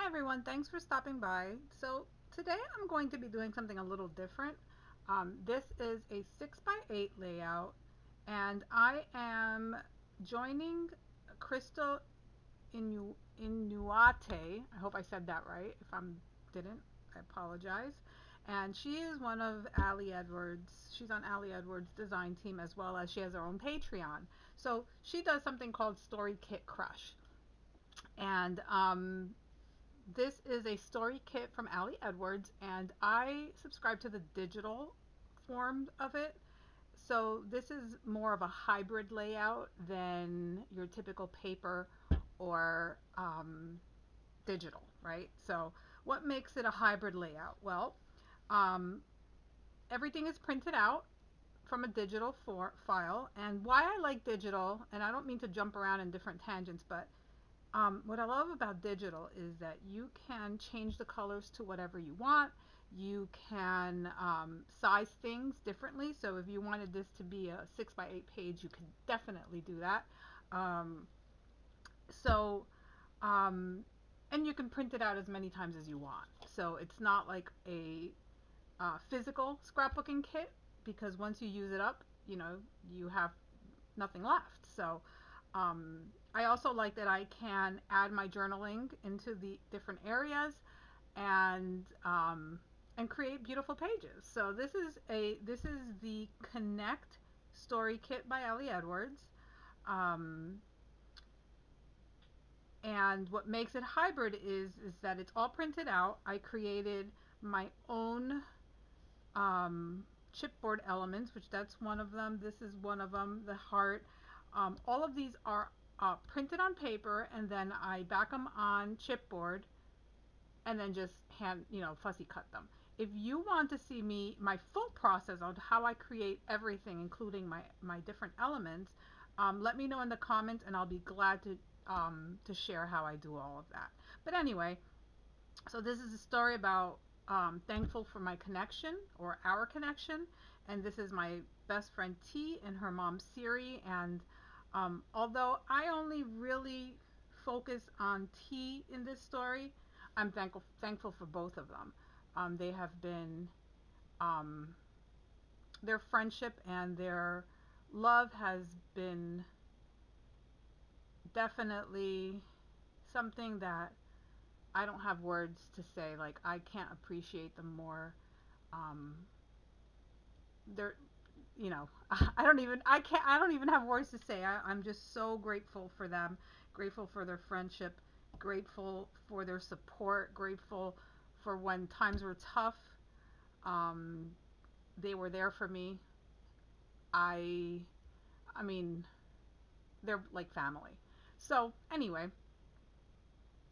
Hi everyone, thanks for stopping by. So today I'm going to be doing something a little different. This is a 6 by 8 layout and I am joining Crystal Inuate. I hope I said that right. If I didn't, I apologize. And she is one of Ali Edwards. She's on Ali Edwards' design team as well as she has her own Patreon. So she does something called Story Kit Crush. And this is a story kit from Ali Edwards, and I subscribe to the digital form of it. So this is more of a hybrid layout than your typical paper or digital, right? So what makes it a hybrid layout? Well, um, everything is printed out from a digital file, and why I like digital, and I don't mean to jump around in different tangents, but what I love about digital is that you can change the colors to whatever you want. You can size things differently. So if you wanted this to be a 6 by 8 page, you can definitely do that. Um, so, um, and you can print it out as many times as you want. So it's not like a physical scrapbooking kit, because once you use it up, you have nothing left. So um, I also like that I can add my journaling into the different areas and create beautiful pages. So this is the Connect Story Kit by Ellie Edwards. Um, and what makes it hybrid is that it's all printed out. I created my own chipboard elements, which that's one of them. This is one of them, the heart. All of these are printed on paper, and then I back them on chipboard, and then just fussy cut them. If you want to see my full process on how I create everything, including my different elements, let me know in the comments, and I'll be glad to share how I do all of that. But anyway, so this is a story about thankful for my connection, or our connection, and this is my best friend T and her mom Siri. And although I only really focus on T in this story, I'm thankful for both of them. They have been um, their friendship and their love has been definitely something that I don't have words to say. Like, I can't appreciate them more. Um, they're, I don't even have words to say. I'm just so grateful for them, grateful for their friendship, grateful for their support, grateful for when times were tough. Um, they were there for me. I, I mean, they're like family. So anyway,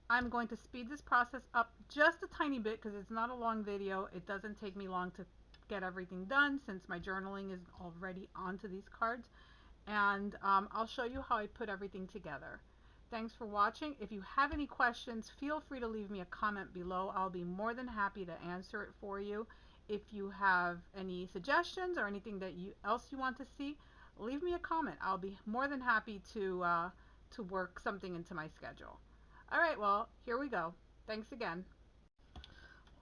I'm going to speed this process up just a tiny bit because it's not a long video. It doesn't take me long to get everything done since my journaling is already onto these cards. And I'll show you how I put everything together. Thanks for watching. If you have any questions, feel free to leave me a comment below. I'll be more than happy to answer it for you. If you have any suggestions or anything that else you want to see, leave me a comment. I'll be more than happy to work something into my schedule. All right, well, here we go. Thanks again.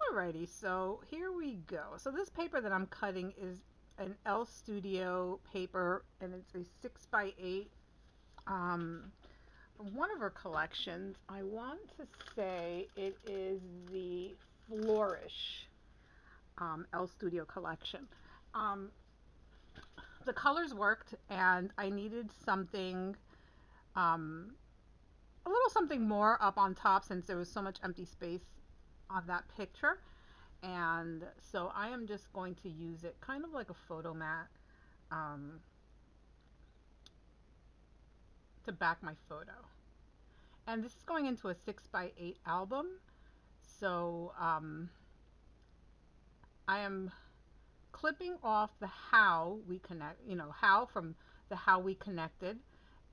Alrighty, so here we go. So this paper that I'm cutting is an L Studio paper, and it's a 6 by 8 from one of her collections. I want to say it is the Flourish L Studio collection. Um, the colors worked, and I needed something, um, a little something more up on top since there was so much empty space on that picture. And so I am just going to use it kind of like a photo mat um, to back my photo. And this is going into a 6 by 8 album. So I am clipping off the how we connect, how from the how we connected,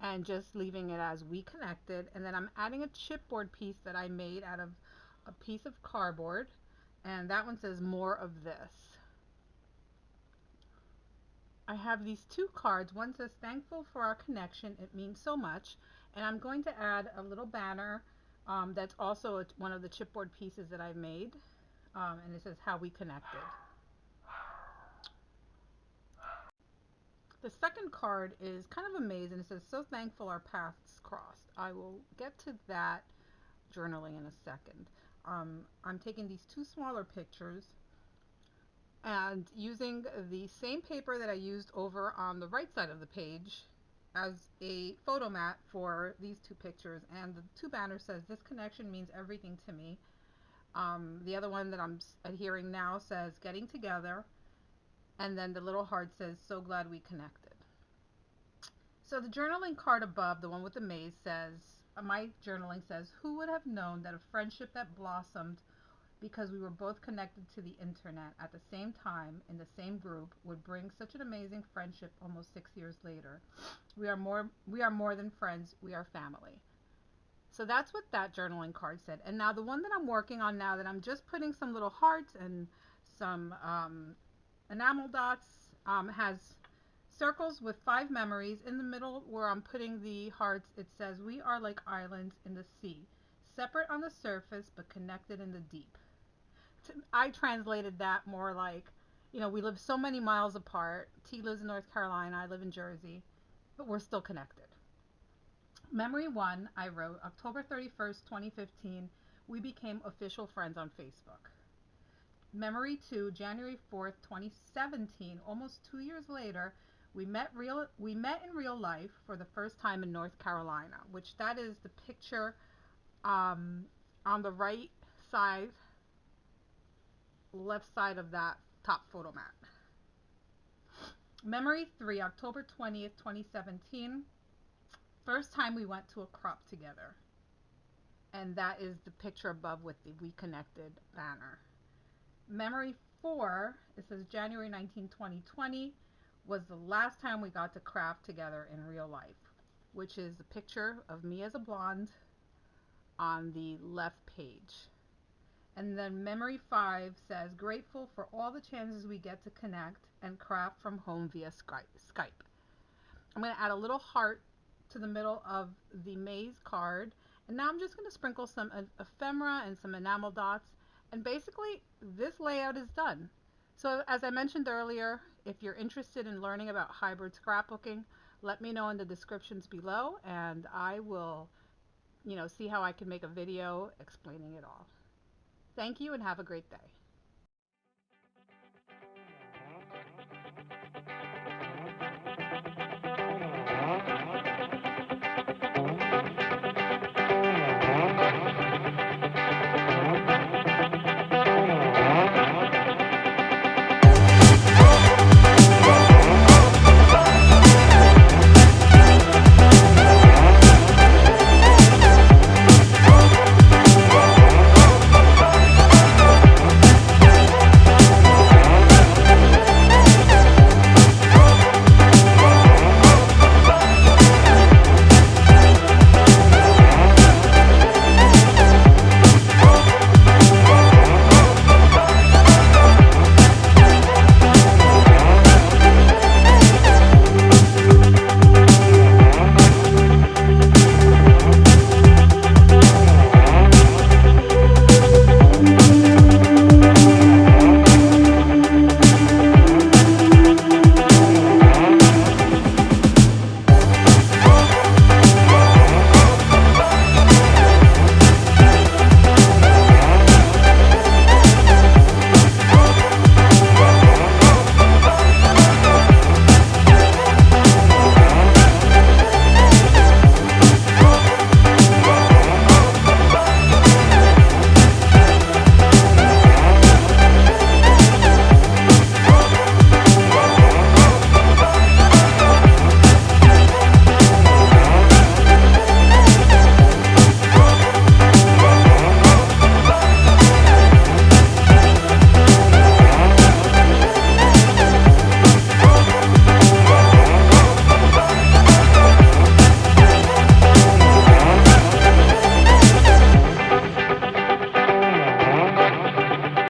and just leaving it as we connected. And then I'm adding a chipboard piece that I made out of a piece of cardboard. And that one says more of this. I have these two cards. One says thankful for our connection. It means so much. And I'm going to add a little banner That's also one of the chipboard pieces that I made, and it says how we connected. The second card is kind of amazing. It says, so thankful our paths crossed. I will get to that journaling in a second. I'm taking these two smaller pictures and using the same paper that I used over on the right side of the page as a photo mat for these two pictures. And the two banners says, this connection means everything to me. The other one that I'm adhering now says, getting together. And then the little heart says, so glad we connected. So the journaling card above, the one with the maze, says, my journaling says, who would have known that a friendship that blossomed because we were both connected to the internet at the same time in the same group would bring such an amazing friendship almost 6 years later. We are more than friends, we are family. So that's what that journaling card said. And now the one that I'm working on now, that I'm just putting some little hearts and some enamel dots, has circles with 5 memories. In the middle where I'm putting the hearts, it says, we are like islands in the sea, separate on the surface but connected in the deep. I translated that more like, we live so many miles apart. T lives in North Carolina, I live in Jersey, but we're still connected. Memory 1, I wrote, October 31st, 2015, we became official friends on Facebook. Memory 2, January 4th, 2017, almost 2 years later, we met in real life for the first time in North Carolina, which that is the picture on the right side, left side of that top photo mat. Memory 3, October 20th, 2017, first time we went to a crop together. And that is the picture above with the We Connected banner. Memory 4, it says January 19, 2020, was the last time we got to craft together in real life, which is the picture of me as a blonde on the left page. And then memory 5 says, grateful for all the chances we get to connect and craft from home via Skype. I'm going to add a little heart to the middle of the maze card. And now I'm just going to sprinkle some ephemera and some enamel dots. And basically, this layout is done. So as I mentioned earlier, if you're interested in learning about hybrid scrapbooking, let me know in the descriptions below, and I will, see how I can make a video explaining it all. Thank you and have a great day.